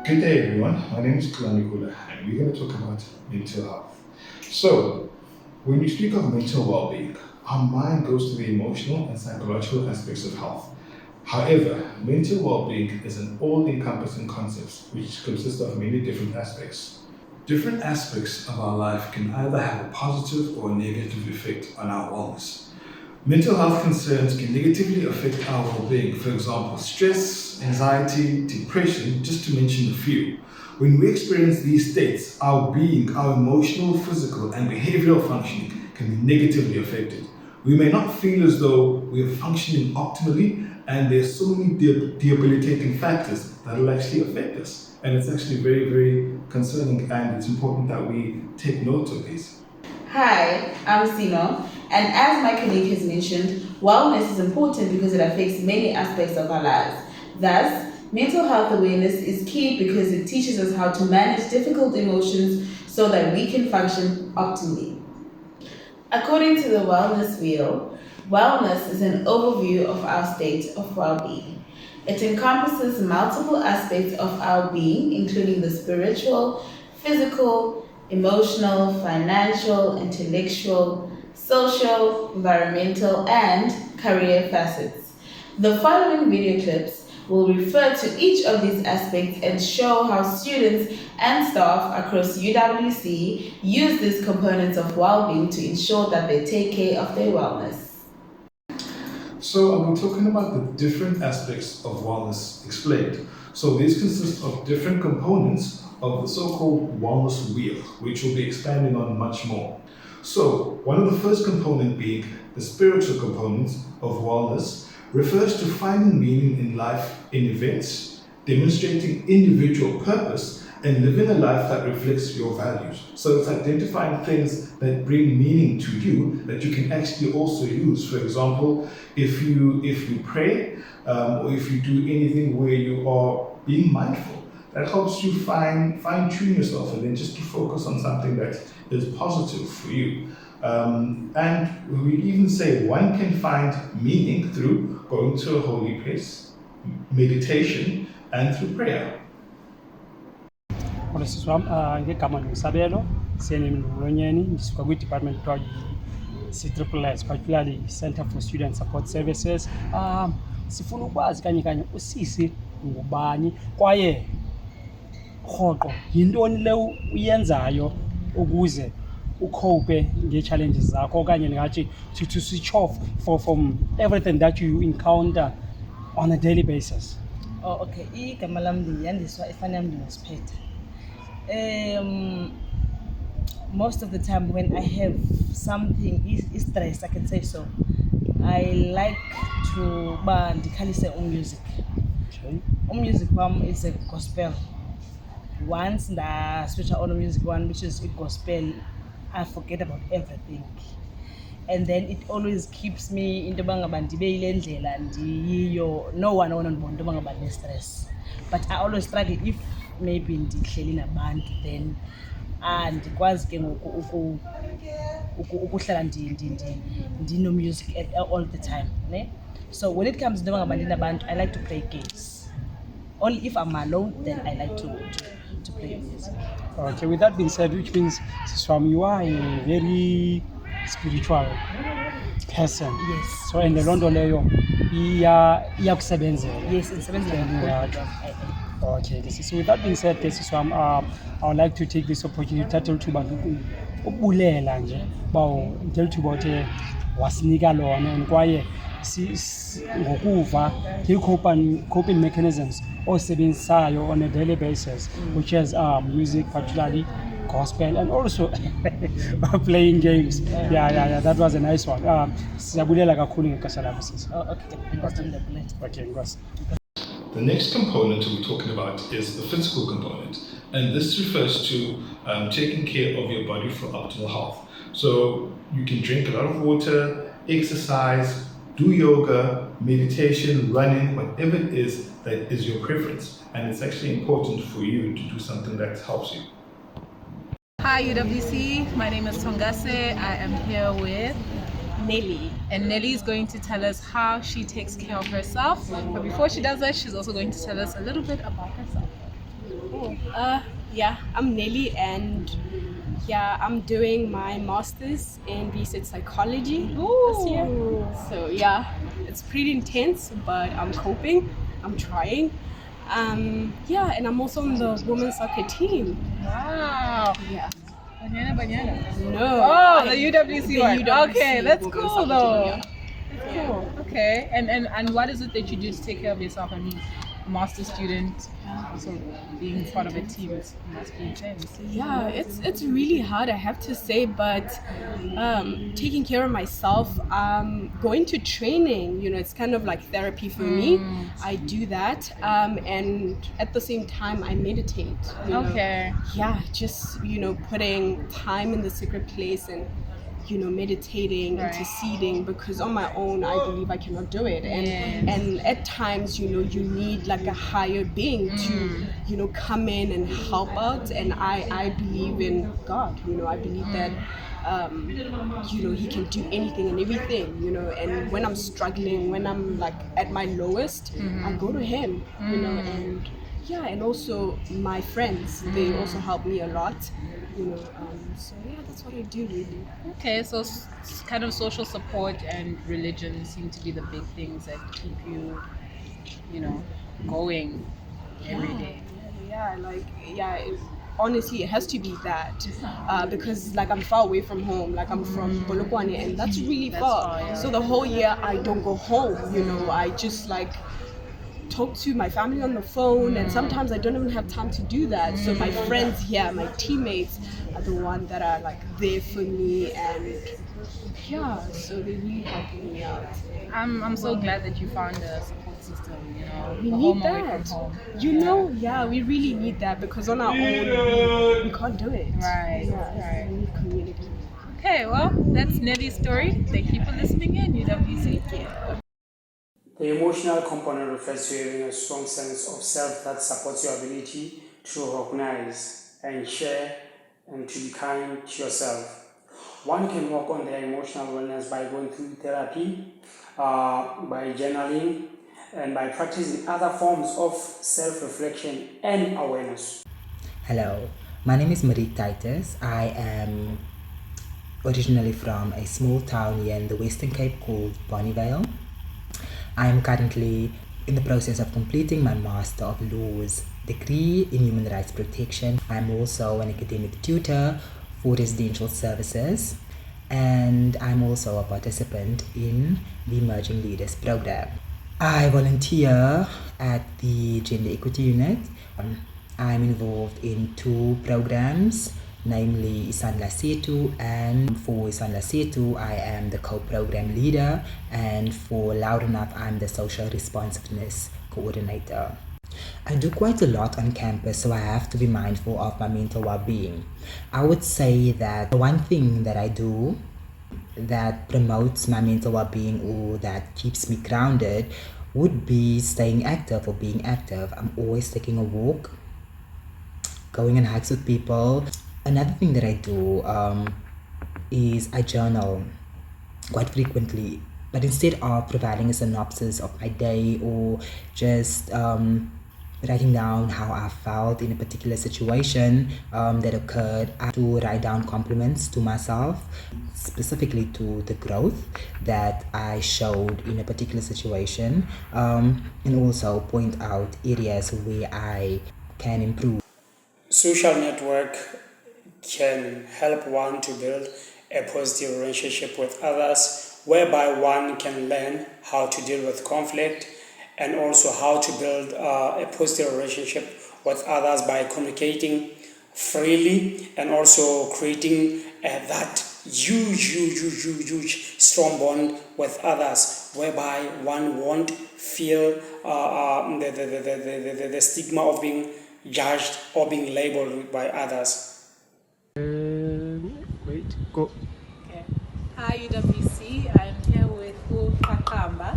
Good day, everyone. My name is Kula, and we're going to talk about mental health. So, when we speak of mental well-being, our mind goes to the emotional and psychological aspects of health. However, mental well-being is an all-encompassing concept which consists of many different aspects. Different aspects of our life can either have a positive or negative effect on our wellness. Mental health concerns can negatively affect our well-being. For example, stress, anxiety, depression, just to mention a few. When we experience these states, our being, our emotional, physical, and behavioral functioning can be negatively affected. We may not feel as though we are functioning optimally, and there's so many debilitating factors that will actually affect us. And it's actually very, very concerning, and it's important that we take note of these. Hi, I'm Sino, and as my colleague has mentioned, wellness is important because it affects many aspects of our lives. Thus, mental health awareness is key because it teaches us how to manage difficult emotions so that we can function optimally. According to the Wellness Wheel, wellness is an overview of our state of well-being. It encompasses multiple aspects of our being, including the spiritual, physical, emotional, financial, intellectual, social, environmental, and career facets. The following video clips will refer to each of these aspects and show how students and staff across UWC use these components of well-being to ensure that they take care of their wellness. So I'm talking about the different aspects of wellness explained. So these consist of different components of the so-called wellness wheel, which we'll be expanding on much more. So one of the first component being the spiritual component of wellness refers to finding meaning in life in events, demonstrating individual purpose, and living a life that reflects your values. So it's identifying things that bring meaning to you that you can actually also use. For example, if you pray or if you do anything where you are being mindful, that helps you fine-tune yourself and then just to focus on something that is positive for you. And we even say one can find meaning through going to a holy place, meditation, and through prayer. Sisi wami ngegama ngisabelo siyenemlonyeni ndisuka kwi-department kuthiwa CSSS, particularly Center for Student Support Services. Sifuna ukwazi kanye usisi ngubani kwaye rhoqo yintoni le uyenzayo ukuze ucope nge-challenges zakho okanye ndingathi to switch off from everything that you encounter on a daily basis. Oh, okay. Igama lami ndiyandiswa efana yami ndinosiphethe. Most of the time when I have something stress, I can say so, I like to ndikhalise music. Okay. Music is a gospel. Once I switch on a music one, which is a gospel, I forget about everything. And then it always keeps me into bangaba ndibeyile ndlela ndiyiyo, no one onondibona into bangaba ne-stress. But I always struggle if maybe ndihleli nabantu then andikwazi ke ngoku ukuhlala ndino-music all the time, ne? So when it comes to bangaba ndinabantu, I like to play games. Only if I'm alone, then I like to play music. Okay, with that being said, which means Swam, you are a very spiritual person. Yes. So in the London leyo iyakusebenzela. Yes, it's Right. Okay, so with that being said, Swam, I would like to take this opportunity to tell you ukubulela nje tell you about wasinika lona and kwaye ngokuva coping mechanisms osebenzisayo on a daily basis, which is music, particularly gospel, and also playing games. Yeah, that was a nice one. Siyabulela kakhulu ngexesha lakho sisi. Okay, ngosi. The next component we're talking about is the physical component, and this refers to taking care of your body for optimal health. So you can drink a lot of water, exercise, do yoga, meditation, running, whatever it is that is your preference. And it's actually important for you to do something that helps you. Hi UWC, my name is Tongase. I am here with Nelly, and Nelly is going to tell us how she takes care of herself. But before she does that, she's also going to tell us a little bit about herself. Cool. Yeah, I'm Nelly, and yeah, I'm doing my master's in research psychology this year. So yeah, it's pretty intense, but I'm coping. I'm trying. Yeah, and I'm also on the women's soccer team. Wow. Yeah. Banana. No. Oh, the UWC the one. UWC Okay, that's women's cool soccer though. team, That's cool. Okay. And what is it that you do to take care of yourself? I mean, a master student, so being part of a team must be intense. Yeah, it's really hard, I have to say, but taking care of myself, going to training, it's kind of like therapy for me. I do that, and at the same time I meditate. Okay. Yeah, just putting time in the secret place and meditating, Right. interceding, because on my own I believe I cannot do it, and Yes. and at times you need like a higher being to come in and help out, and I believe in God. I believe that he can do anything and everything, and when I'm struggling, when I'm like at my lowest, I go to him, and yeah, and also my friends, they also help me a lot, so yeah, that's what I do really. Okay, so kind of social support and religion seem to be the big things that keep you, going every day. Honestly, it has to be that, because like I'm far away from home, like I'm from Polokwane, and that's really far. far, yeah. So the whole year I don't go home, I just like talk to my family on the phone, and sometimes I don't even have time to do that. So my friends here, my teammates, are the ones that are like there for me, and yeah, so they really helping me out. I'm so glad that you found a support system, We a need home away that. from home. Yeah, we really need that, because on our own we can't do it. Right, Yeah, right. we need community. Okay, well, that's Nelly's story. Thank you for listening in, UWC. The emotional component refers to having a strong sense of self that supports your ability to recognize and share and to be kind to yourself. One can work on their emotional wellness by going through therapy, by journaling, and by practicing other forms of self-reflection and awareness. Hello, my name is Marie Titus. I am originally from a small town here in the Western Cape called Bonnievale. I am currently in the process of completing my Master of Laws degree in Human Rights Protection. I'm also an academic tutor for residential services, and I'm also a participant in the Emerging Leaders program. I volunteer at the Gender Equity Unit. I'm involved in 2 programs, namely Isandla Setu, and for Isandla Setu I am the co-program leader, and for Loud Enough I'm the social responsiveness coordinator. I do quite a lot on campus, so I have to be mindful of my mental well-being. I would say that the one thing that I do that promotes my mental well-being or that keeps me grounded would be staying active or being active. I'm always taking a walk, going on hikes with people. Another thing that I do is I journal quite frequently, but instead of providing a synopsis of my day or just writing down how I felt in a particular situation that occurred, I have to write down compliments to myself, specifically to the growth that I showed in a particular situation, and also point out areas where I can improve. Social network can help one to build a positive relationship with others, whereby one can learn how to deal with conflict and also how to build a positive relationship with others by communicating freely and also creating that huge strong bond with others, whereby one won't feel the stigma of being judged or being labeled by others. Wait, go. Okay. Hi, UWC. I'm here with Kakamba.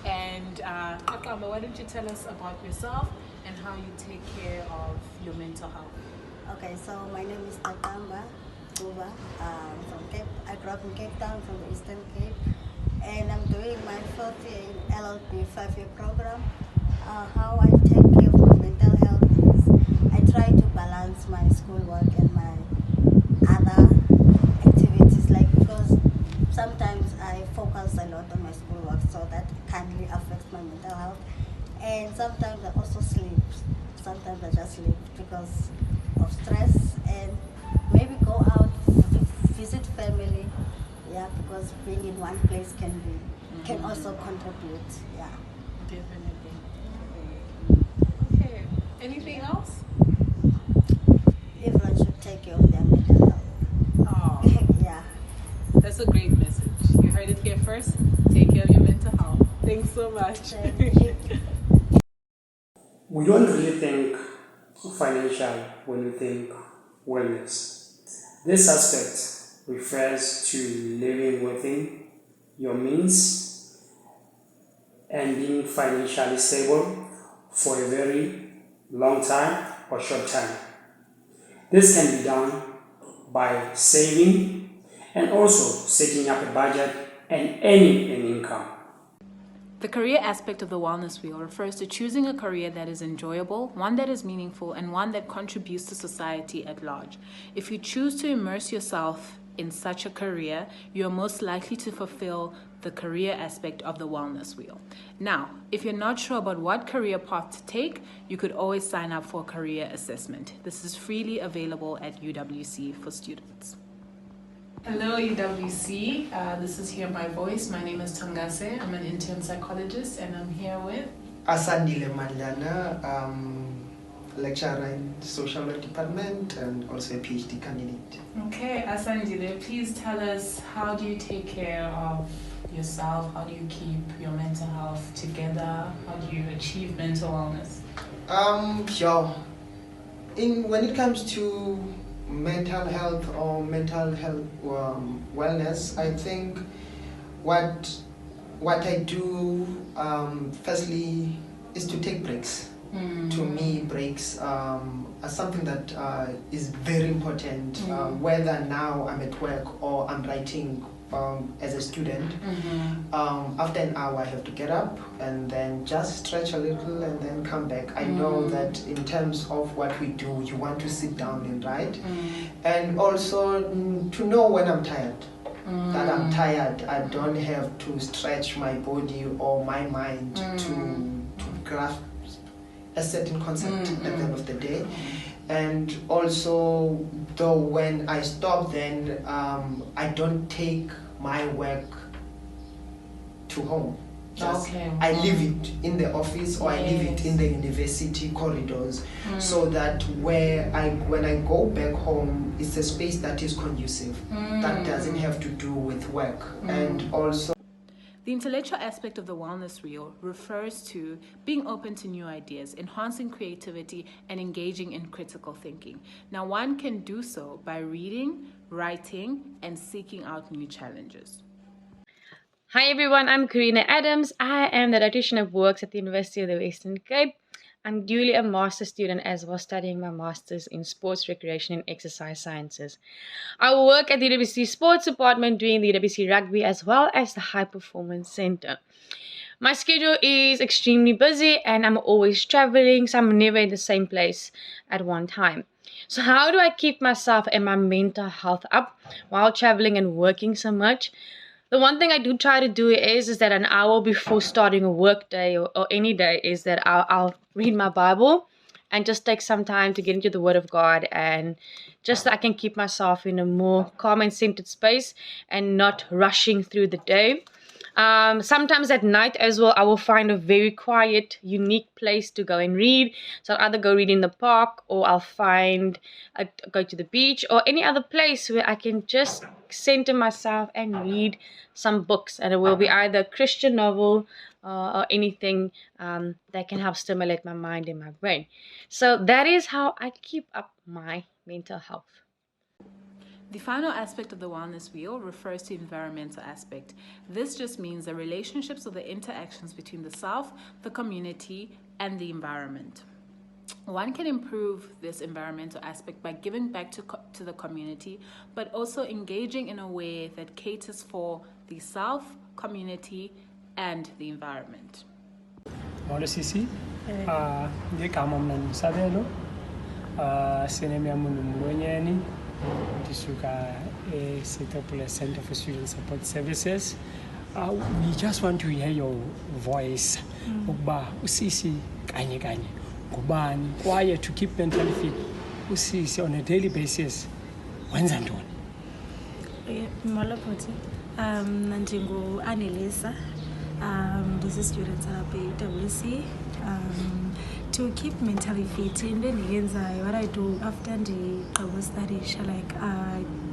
And Kakamba, why don't you tell us about yourself and how you take care of your mental health? Okay, so my name is Takamba Buba. From Cape. I grew up in Cape Town, from the Eastern Cape, and I'm doing my 4th year in LLP 5-year program. How I take care of my mental health is I try to balance my schoolwork and my other activities, like, because sometimes I focus a lot on my schoolwork, so that kindly affects my mental health. And sometimes I also sleep. Sometimes I just sleep because of stress, and maybe go out, visit family. Yeah, because being in one place can also contribute. Yeah. Definitely. Okay. Anything else? Everyone should take care of their mental health. Oh, Yeah. that's a great message. You heard it here first. Take care of your mental health. Thanks so much. Thank you. We don't really think financial when we think wellness. This aspect refers to living within your means and being financially stable for a very long time or short time. This can be done by saving and also setting up a budget and earning an income. The career aspect of the wellness wheel refers to choosing a career that is enjoyable, one that is meaningful, and one that contributes to society at large. If you choose to immerse yourself in such a career, you are most likely to fulfill the career aspect of the wellness wheel. Now, if you're not sure about what career path to take, you could always sign up for a career assessment. This is freely available at UWC for students. Hello UWC, this is Hear My Voice. My name is Tangase. I'm an intern psychologist and I'm here with Asandile Mandlana, lecturer in social work department and also a PhD candidate. Okay, Asandile, please tell us, how do you take care of yourself? How do you keep your mental health together? How do you achieve mental wellness? When it comes to mental health or mental health wellness, I think what I do firstly is to take breaks. To me, breaks are something that is very important, whether now I'm at work or I'm writing as a student. After an hour I have to get up and then just stretch a little and then come back. I know that in terms of what we do, you want to sit down and write, and also to know when I'm tired. That I'm tired, I don't have to stretch my body or my mind to grasp a certain concept at the end of the day. And also, though, when I stop, then I don't take my work to home. I leave it in the office or I leave it in the university corridors, so that when I go back home, it's a space that is conducive, that doesn't have to do with work. And also, the intellectual aspect of the wellness wheel refers to being open to new ideas, enhancing creativity, and engaging in critical thinking. Now, one can do so by reading, writing, and seeking out new challenges. Hi everyone, I'm Karina Adams. I am the dietitian that works at the University of the Western Cape. I'm duly a master's student as well, studying my master's in sports, recreation, and exercise sciences. I work at the UWC Sports Department doing the UWC Rugby as well as the High Performance Center. My schedule is extremely busy and I'm always traveling, so I'm never in the same place at one time. So how do I keep myself and my mental health up while traveling and working so much? The one thing I do try to do is that an hour before starting a work day or any day is that I'll read my Bible and just take some time to get into the Word of God, and just so I can keep myself in a more calm and centered space and not rushing through the day. Sometimes at night as well, I will find a very quiet, unique place to go and read. So I'll either go read in the park, or I'll go to the beach or any other place where I can just center myself and read some books. And it will be either a Christian novel or anything that can help stimulate my mind and my brain. So that is how I keep up my mental health. The final aspect of the wellness wheel refers to environmental aspect. This just means the relationships or the interactions between the self, the community, and the environment. One can improve this environmental aspect by giving back to the community, but also engaging in a way that caters for the self, community, and the environment. Molo Sisi, ngegama mna Sabelo. Sinemi Mungonyeni, Tisuka Sitopula Center for Student Support Services. We just want to hear your voice. Uba usisi kanye kanye. Kubani kwaye to keep mentally fit. Usisi on a daily basis. Wenza ntoni? Malapoti. Nanjingo Anelisa. This is student at WC. To keep mentally fit, in the end, what I do after the study, like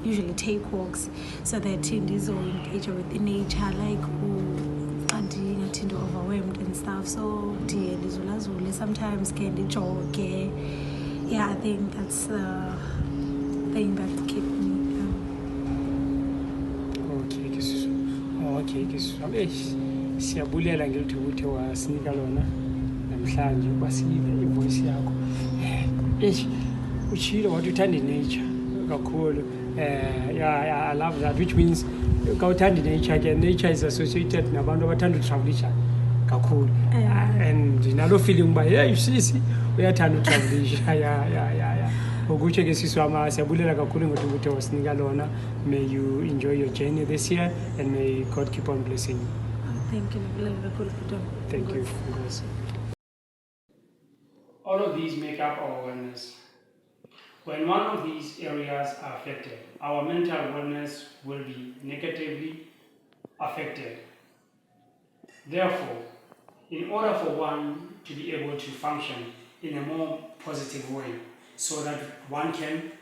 usually take walks so that in this zone engage with nature, like and overwhelmed and stuff. So sometimes can jog. Yeah, I think that's the thing that keep me. Okay, siyabulela ngelithi ukuthi wasinika lona namhlanje basiyive ivoice yakho. Uchilo wathi uthanda nature kakhulu. Yeah, I love that, which means kawuthanda nature ke nature is associated nabantu abathanda utravelisha kakhulu. And nalo feeling uba hey sisi uyathanda utravelisha. Yeah. Ukutsho ke sisi wami siyabulela kakhulu ngokuthi ukuthi wasinika lona. May you enjoy your journey this year and may God keep on blessing you. Thank you. Thank you. All of these make up our wellness. When one of these areas are affected, our mental wellness will be negatively affected. Therefore, in order for one to be able to function in a more positive way, so that one can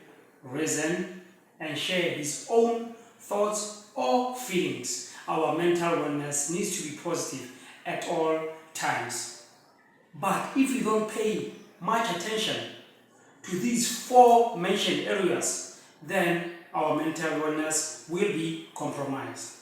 reason and share his own thoughts or feelings, our mental wellness needs to be positive at all times. But if we don't pay much attention to these four mentioned areas, then our mental wellness will be compromised.